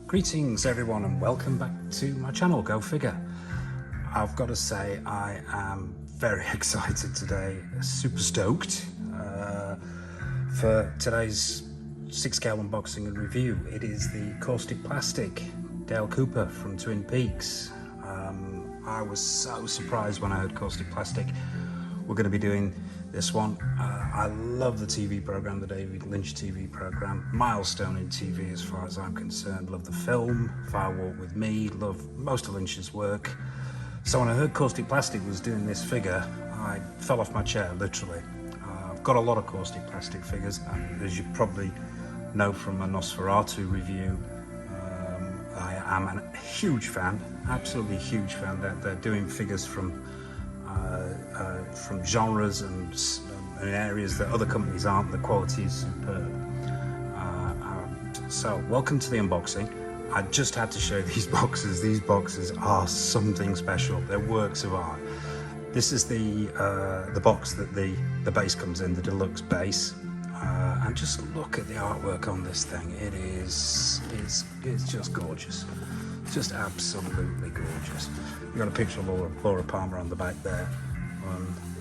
Greetings everyone and welcome back to my channel, Go Figure. I've got to say I am very excited today, super stoked for today's 6-scale unboxing and review. It is the Kaustic Plastik Dale Cooper from Twin Peaks. I was so surprised when I heard Kaustic Plastik we're going to be doing this one. I love the TV program, the David Lynch TV program, milestone in TV as far as I'm concerned. Love the film, Fire Walk with Me, love most of Lynch's work. So when I heard Kaustic Plastik was doing this figure, I fell off my chair, literally. I've got a lot of Kaustic Plastik figures, and as you probably know from a Nosferatu review, I am a huge fan, absolutely huge fan. They're doing figures from genres and areas that other companies aren't. The quality is superb. So welcome to the unboxing. I just had to show these boxes. These boxes are something special. They're works of art. This is the box that the base comes in, the deluxe base. And just look at the artwork on this thing. It's just gorgeous. Just absolutely gorgeous. We've got a picture of Laura Palmer on the back there.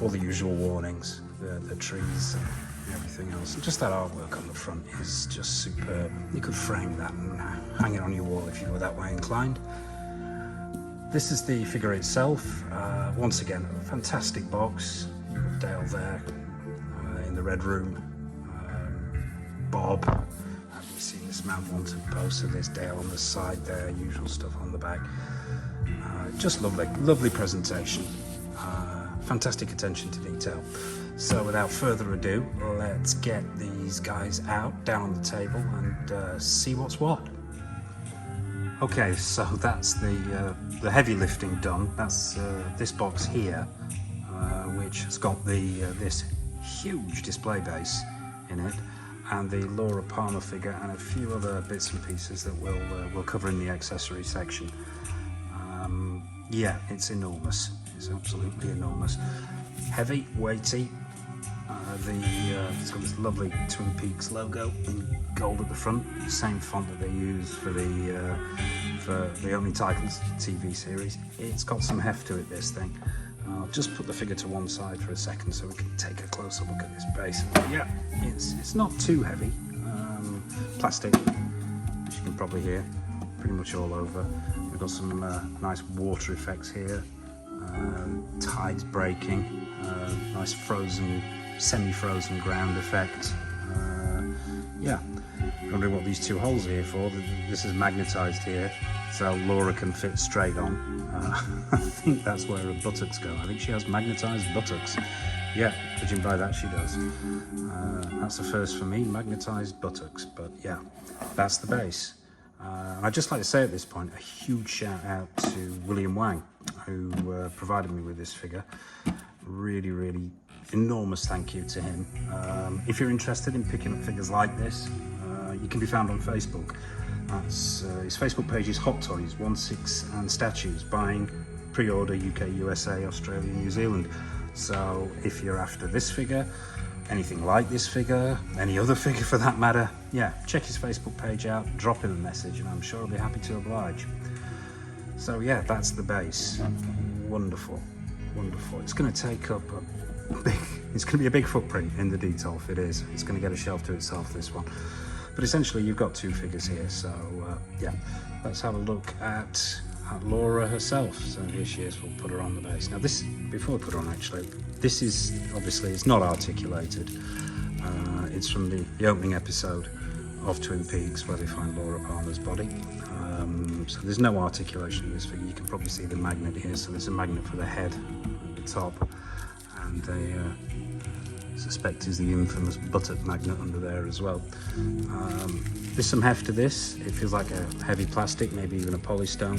All the usual warnings, the trees and everything else. And just that artwork on the front is just superb. You could frame that and hang it on your wall if you were that way inclined. This is the figure itself. Once again, a fantastic box. You've got Dale there in the red room. Bob. Have you seen this Mount Wanted poster? There's Dale on the side there, usual stuff on the back. Just lovely presentation. Fantastic attention to detail. So without further ado, let's get these guys out, down on the table, and see what's what. Okay, so that's the heavy lifting done. That's this box here, which has got this huge display base in it, and the Laura Palmer figure, and a few other bits and pieces that we'll cover in the accessory section. Yeah, it's enormous. It's absolutely enormous. Heavy, weighty. It's got this lovely Twin Peaks logo in gold at the front, the same font that they use for the Untitled TV series. It's got some heft to it, this thing. I'll just put the figure to one side for a second so we can take a closer look at this base. Yeah, it's not too heavy. Plastic, as you can probably hear, pretty much all over. We've got some nice water effects here. Tides breaking, nice frozen, semi-frozen ground effect. Yeah, wondering what these two holes are here for. This is magnetized here, so Laura can fit straight on. I think that's where her buttocks go. I think she has magnetized buttocks. Yeah, judging by that, she does. That's the first for me, magnetized buttocks. But yeah, that's the base. I'd just like to say at this point a huge shout out to William Wang, who provided me with this figure. Really enormous thank you to him. If you're interested in picking up figures like this, you can be found on Facebook. His Facebook page is Hot Toys 16 and Statues, buying, pre-order UK, USA, Australia, New Zealand. So if you're after this figure, anything like this figure, any other figure for that matter, yeah, check his Facebook page out, drop him a message, and I'm sure he'll be happy to oblige. So yeah, that's the base. Wonderful. It's going to take up it's going to be a big footprint in the detail if it is. It's going to get a shelf to itself, this one. But essentially you've got two figures here, so yeah, let's have a look at Laura herself. So here she is. We'll put her on the base. Now this, before we put her on, actually, this is obviously, it's not articulated. It's from the opening episode of Twin Peaks where they find Laura Palmer's body. So there's no articulation in this figure. You can probably see the magnet here. So there's a magnet for the head at the top, and I suspect is the infamous buttock magnet under there as well. There's some heft to this. It feels like a heavy plastic, maybe even a polystone.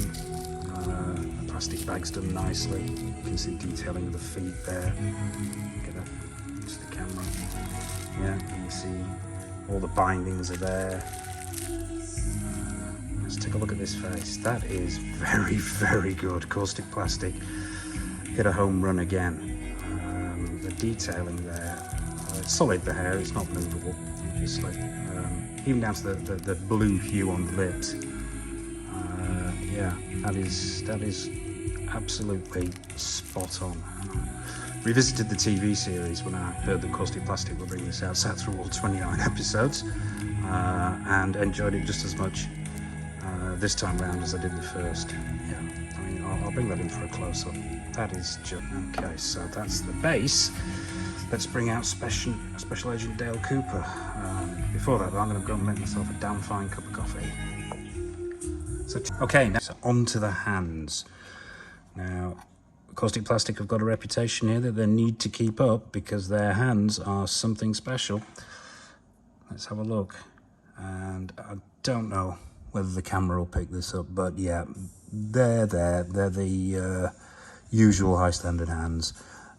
The plastic bag's done nicely. You can see detailing of the feet there. Get a, just the camera. Yeah, you can see all the bindings are there. Let's take a look at this face. That is very good. Kaustic Plastik hit a home run again. The detailing there, it's solid, the hair, it's not movable, obviously. Even down to the blue hue on the lips. yeah, that is absolutely spot on. Revisited the TV series when I heard that Kaustic Plastik were bringing this out, sat through all 29 episodes, and enjoyed it just as much this time round as I did the first. Yeah, I mean, I'll bring that in for a close-up. That is just... Okay, so that's the base. Let's bring out Special Agent Dale Cooper. Before that, I'm going to go and make myself a damn fine cup of coffee. So, okay, now so on to the hands. Now, Kaustic Plastik have got a reputation here that they need to keep up because their hands are something special. Let's have a look. And I don't know whether the camera will pick this up, but yeah, they're there. They're the usual high standard hands.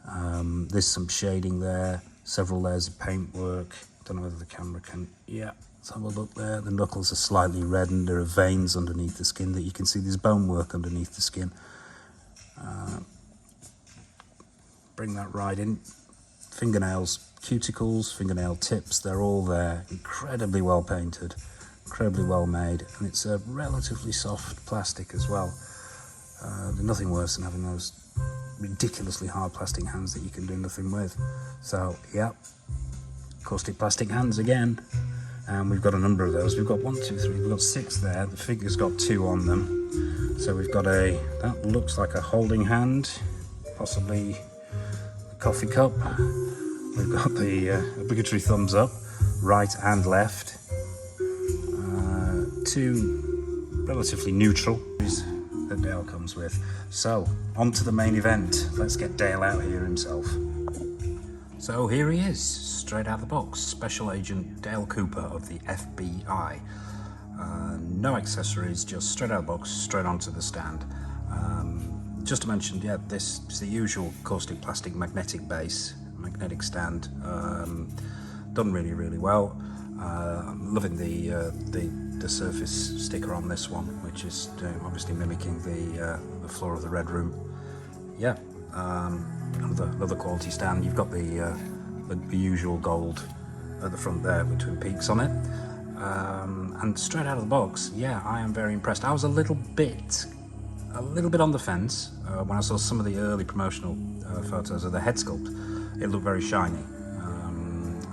There's some shading there, several layers of paintwork. Don't know whether the camera can... Yeah, let's have a look there. The knuckles are slightly reddened. There are veins underneath the skin that you can see. There's bone work underneath the skin. Bring that right in. Fingernails, cuticles, fingernail tips, they're all there. Incredibly well painted, incredibly well made, and it's a relatively soft plastic as well. There's nothing worse than having those ridiculously hard plastic hands that you can do nothing with. So, yeah, Kaustic Plastik hands again. And we've got a number of those. We've got 1, 2, 3, we've got 6 there. The figure's got 2 on them. So we've got that looks like a holding hand, possibly a coffee cup. We've got the obligatory thumbs up, right and left. 2 relatively neutral that Dale comes with. So, on to the main event. Let's get Dale out here himself. So here he is, straight out of the box, Special Agent Dale Cooper of the FBI. No accessories, just straight out of the box, straight onto the stand. Just to mention, yeah, this is the usual Kaustic Plastik magnetic base, magnetic stand, done really, really well. I'm loving the surface sticker on this one, which is obviously mimicking the floor of the Red Room. Yeah. Another quality stand. You've got the usual gold at the front there with twin peaks on it, and straight out of the box, yeah, I am very impressed. I was a little bit on the fence when I saw some of the early promotional photos of the head sculpt. It looked very shiny,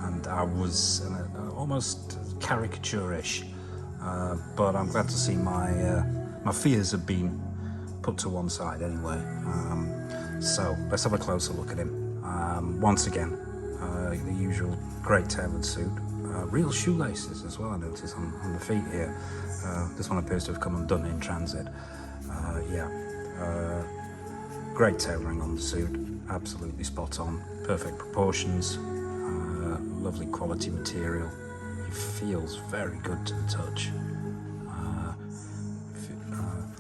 and I was almost caricature-ish, but I'm glad to see my fears have been put to one side anyway. So let's have a closer look at him. Once again, the usual great tailored suit. Real shoelaces as well, I notice, on the feet here. This one appears to have come undone in transit. Great tailoring on the suit, absolutely spot on. Perfect proportions, lovely quality material. It feels very good to the touch.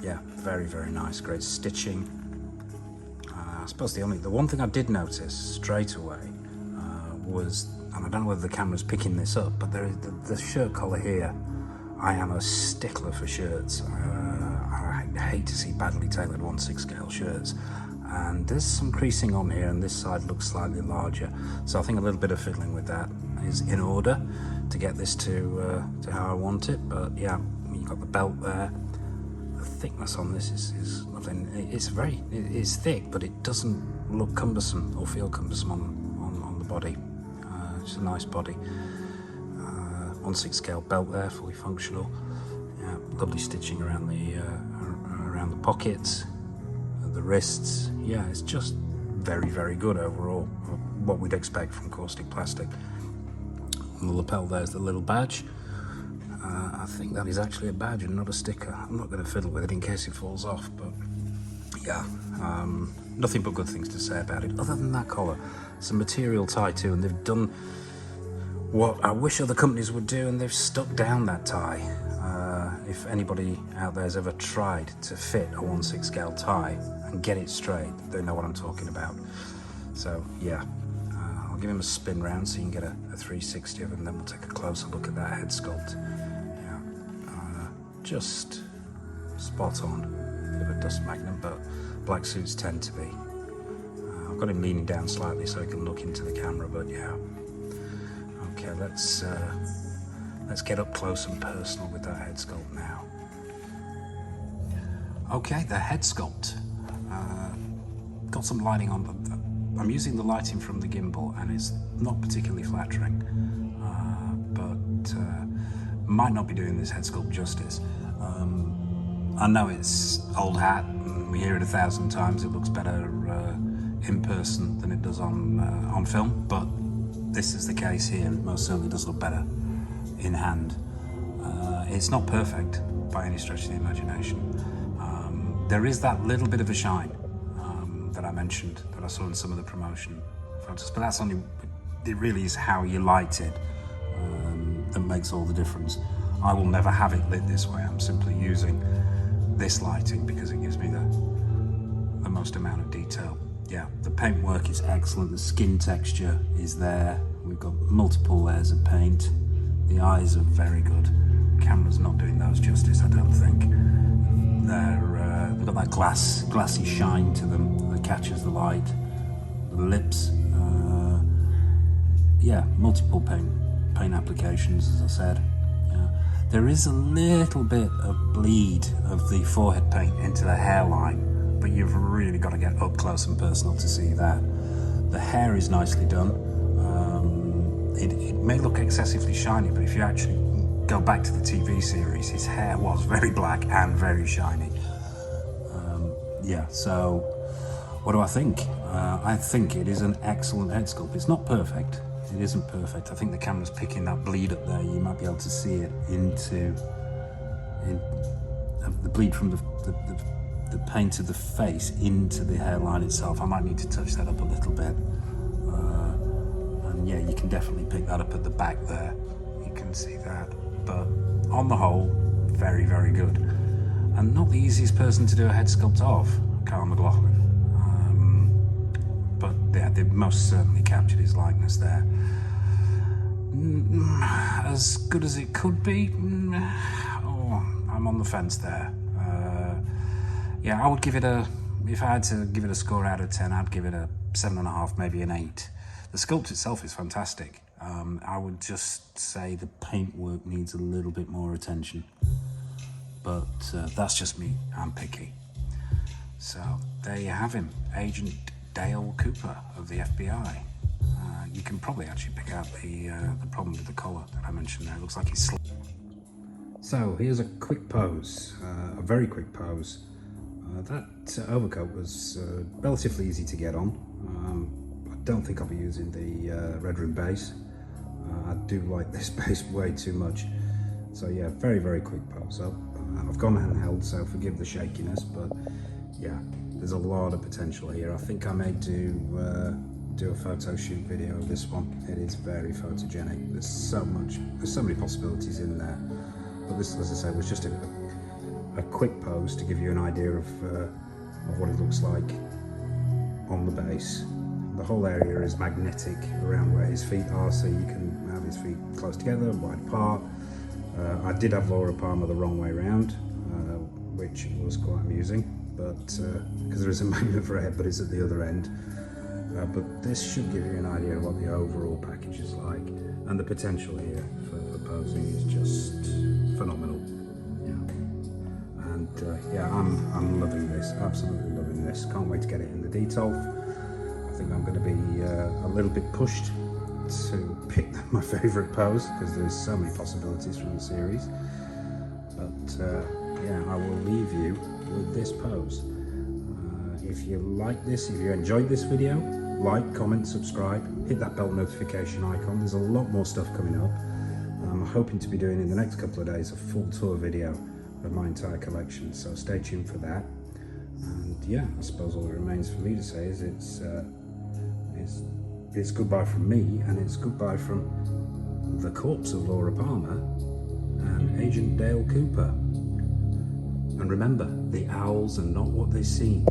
Yeah, very, very nice. Great stitching. I suppose the one thing I did notice straight away was, and I don't know whether the camera's picking this up, but there is the shirt collar here. I am a stickler for shirts. I hate to see badly tailored 1/6 scale shirts, and there's some creasing on here, and this side looks slightly larger. So I think a little bit of fiddling with that is in order to get this to how I want it. But yeah, you've got the belt there. The thickness on this is lovely. It's thick, but it doesn't look cumbersome or feel cumbersome on the body. It's a nice body. 1/6 scale belt there, fully functional. Yeah, lovely stitching around the pockets, the wrists. Yeah, it's just very, very good overall. What we'd expect from Kaustic Plastik. On the lapel there's the little badge. I think that is actually a badge and not a sticker. I'm not going to fiddle with it in case it falls off, but yeah, nothing but good things to say about it. Other than that collar, some material tie too, and they've done what I wish other companies would do, and they've stuck down that tie. If anybody out there has ever tried to fit a 1/6 scale tie and get it straight, they know what I'm talking about. So yeah, I'll give him a spin round so you can get a 360 of him, and then we'll take a closer look at that head sculpt. Yeah, just spot on. Bit of a dust magnet, but black suits tend to be. I've got him leaning down slightly so he can look into the camera, but yeah. Okay, let's get up close and personal with that head sculpt now. Okay, the head sculpt. Got some lighting on. I'm using the lighting from the gimbal and it's not particularly flattering, but might not be doing this head sculpt justice. I know it's old hat and we hear it 1,000 times. It looks better in person than it does on film, but this is the case here. It most certainly does look better in hand. It's not perfect by any stretch of the imagination. There is that little bit of a shine that I mentioned that I saw in some of the promotion photos, but that's only, it really is how you light it that makes all the difference. I will never have it lit this way. I'm simply using this lighting because it gives me the most amount of detail. Yeah, the paintwork is excellent. The skin texture is there. We've got multiple layers of paint. The eyes are very good. The camera's not doing those justice, I don't think. They've got that glassy shine to them that catches the light. The lips, yeah, multiple paint applications, as I said. There is a little bit of bleed of the forehead paint into the hairline, but you've really got to get up close and personal to see that. The hair is nicely done. It may look excessively shiny, but if you actually go back to the TV series, his hair was very black and very shiny. Yeah, so what do I think? I think it is an excellent head sculpt. It's not perfect. It isn't perfect. I think the camera's picking that bleed up there. You might be able to see it the bleed from the paint of the face into the hairline itself. I might need to touch that up a little bit. And yeah, you can definitely pick that up at the back there. You can see that. But on the whole, very, very good. And not the easiest person to do a head sculpt of, Kyle MacLachlan. But yeah, they've most certainly captured his likeness there. As good as it could be, oh, I'm on the fence there. Yeah, I would give it if I had to give it a score out of 10, I'd give it a 7.5, maybe an 8. The sculpt itself is fantastic. I would just say the paintwork needs a little bit more attention. But that's just me, I'm picky. So there you have him, Agent Dale Cooper of the FBI. You can probably actually pick out the problem with the collar that I mentioned there. It looks like he's So here's a quick pose, a very quick pose. That overcoat was relatively easy to get on. I don't think I'll be using the Red Room base. I do like this base way too much. So yeah, very, very quick pose up. I've gone handheld, so forgive the shakiness, but yeah, there's a lot of potential here. I think I may do a photo shoot video of this one. It is very photogenic. There's so many possibilities in there. But this, as I say, was just a quick pose to give you an idea of what it looks like on the base. The whole area is magnetic around where his feet are, so you can have his feet close together, wide apart. I did have Laura Palmer the wrong way around, which was quite amusing, but because there is a magnet for a head, but it's at the other end. But this should give you an idea of what the overall package is like, and the potential here for posing is just phenomenal. Yeah, and yeah, I'm loving this, absolutely loving this. Can't wait to get it in the detail. I think I'm going to be a little bit pushed to pick my favourite pose because there's so many possibilities from the series. But yeah, I will leave you with this pose. If you like this, if you enjoyed this video, like, comment, subscribe, hit that bell notification icon. There's a lot more stuff coming up. I'm hoping to be doing in the next couple of days a full tour video of my entire collection, so stay tuned for that. And yeah, I suppose all that remains for me to say is it's goodbye from me, and it's goodbye from the corpse of Laura Palmer and Agent Dale Cooper. And remember, the owls are not what they seem.